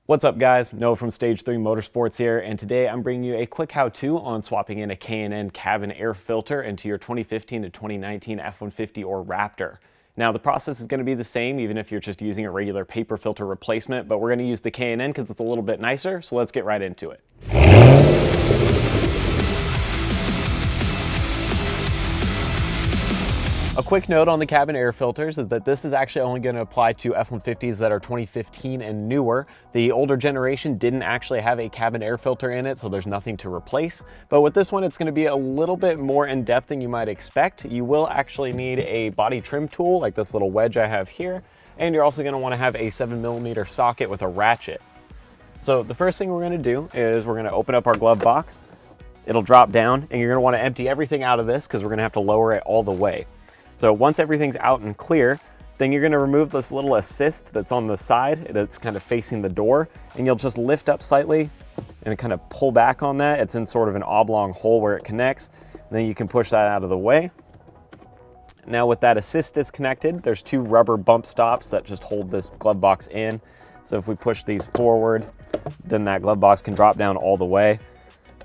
What's up guys, Noah from Stage 3 Motorsports here, and today I'm bringing you a quick how-to on swapping in a K&N cabin air filter into your 2015 to 2019 F150 or Raptor. Now the process is going to be the same even if you're just using a regular paper filter replacement, but we're going to use the K&N because it's a little bit nicer, so let's get right into it. A quick note on the cabin air filters is that this is actually only going to apply to F150s that are 2015 and newer. The older generation didn't actually have a cabin air filter in it, so there's nothing to replace. But with this one, it's going to be a little bit more in depth than you might expect. You will actually need a body trim tool like this little wedge I have here, and you're also going to want to have a 7mm socket with a ratchet. So the first thing we're going to do is we're going to open up our glove box. It'll drop down, and you're going to want to empty everything out of this because we're going to have to lower it all the way. So once everything's out and clear, then you're gonna remove this little assist that's on the side that's kind of facing the door, and you'll just lift up slightly and kind of pull back on that. It's in sort of an oblong hole where it connects, and then you can push that out of the way. Now with that assist disconnected, there's two rubber bump stops that just hold this glove box in. So if we push these forward, then that glove box can drop down all the way.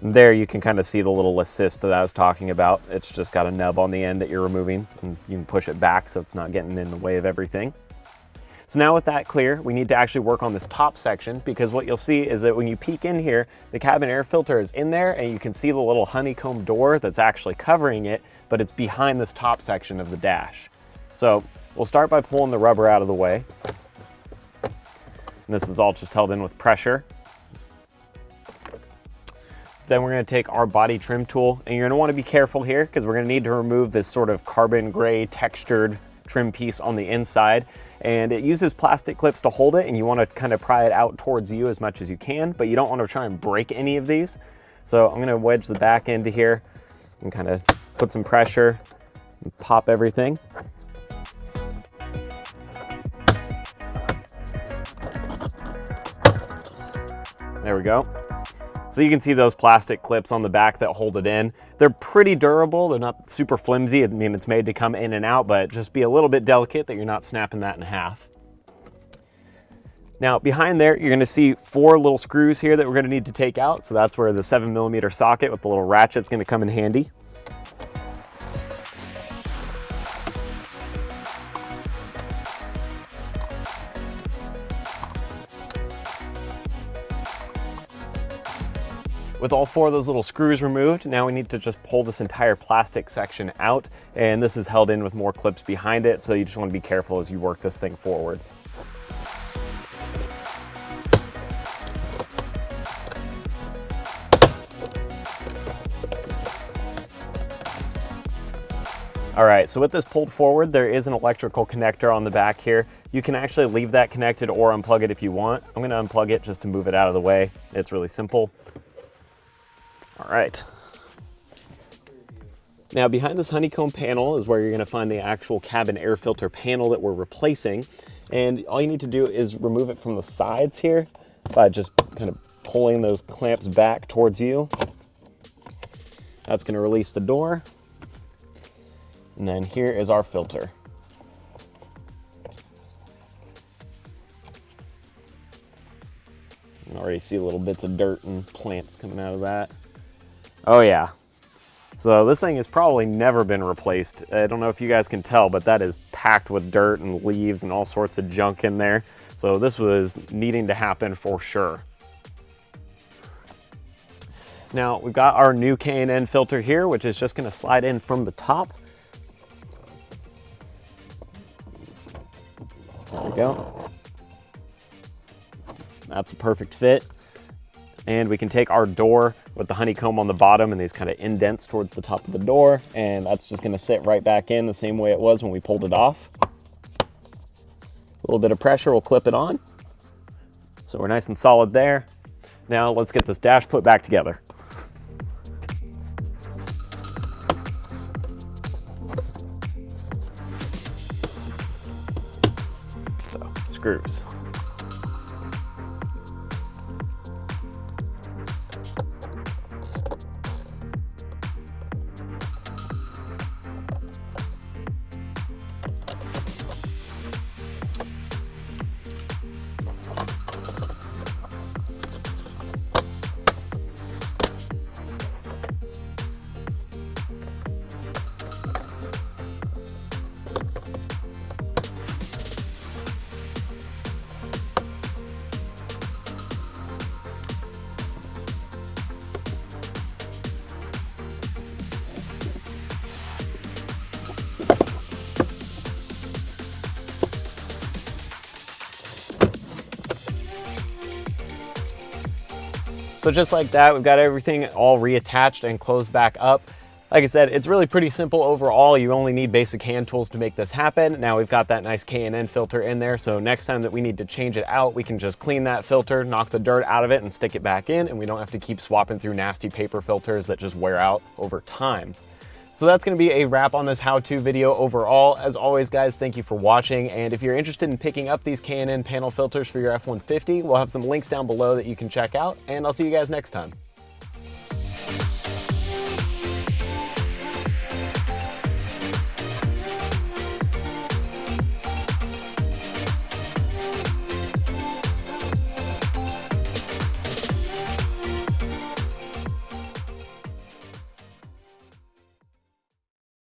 There you can kind of see the little assist that I was talking about. It's just got a nub on the end that you're removing, and you can push it back so it's not getting in the way of everything. So now with that clear, we need to actually work on this top section, because what you'll see is that when you peek in here, the cabin air filter is in there and you can see the little honeycomb door that's actually covering it, but it's behind this top section of the dash. So we'll start by pulling the rubber out of the way. And this is all just held in with pressure. Then we're going to take our body trim tool, and you're going to want to be careful here because we're going to need to remove this sort of carbon gray textured trim piece on the inside, and it uses plastic clips to hold it, and you want to kind of pry it out towards you as much as you can, but you don't want to try and break any of these. So I'm going to wedge the back into here and kind of put some pressure and pop everything. There we go. So you can see those plastic clips on the back that hold it in. They're pretty durable. They're not super flimsy. I mean, it's made to come in and out, but just be a little bit delicate that you're not snapping that in half. Now behind there, you're gonna see four little screws here that we're gonna need to take out. So that's where the 7mm socket with the little ratchet's gonna come in handy. With all four of those little screws removed, now we need to just pull this entire plastic section out, and this is held in with more clips behind it, so you just want to be careful as you work this thing forward. All right, so with this pulled forward, there is an electrical connector on the back here. You can actually leave that connected or unplug it if you want. I'm gonna unplug it just to move it out of the way. It's really simple. All right. Now behind this honeycomb panel is where you're going to find the actual cabin air filter panel that we're replacing. And all you need to do is remove it from the sides here by just kind of pulling those clamps back towards you. That's going to release the door. And then here is our filter. You can already see little bits of dirt and plants coming out of that. Oh yeah, so this thing has probably never been replaced. I don't know if you guys can tell, but that is packed with dirt and leaves and all sorts of junk in there. So this was needing to happen for sure. Now we've got our new K&N filter here, which is just gonna slide in from the top. There we go. That's a perfect fit. And we can take our door with the honeycomb on the bottom and these kind of indents towards the top of the door, and that's just gonna sit right back in the same way it was when we pulled it off. A little bit of pressure will clip it on. So we're nice and solid there. Now let's get this dash put back together. So, screws. So just like that, we've got everything all reattached and closed back up. Like I said, it's really pretty simple overall. You only need basic hand tools to make this happen. Now we've got that nice K&N filter in there, so next time that we need to change it out, we can just clean that filter, knock the dirt out of it, and stick it back in, and we don't have to keep swapping through nasty paper filters that just wear out over time. So that's going to be a wrap on this how-to video overall. As always, guys, thank you for watching, and if you're interested in picking up these K&N panel filters for your F-150, we'll have some links down below that you can check out, and I'll see you guys next time.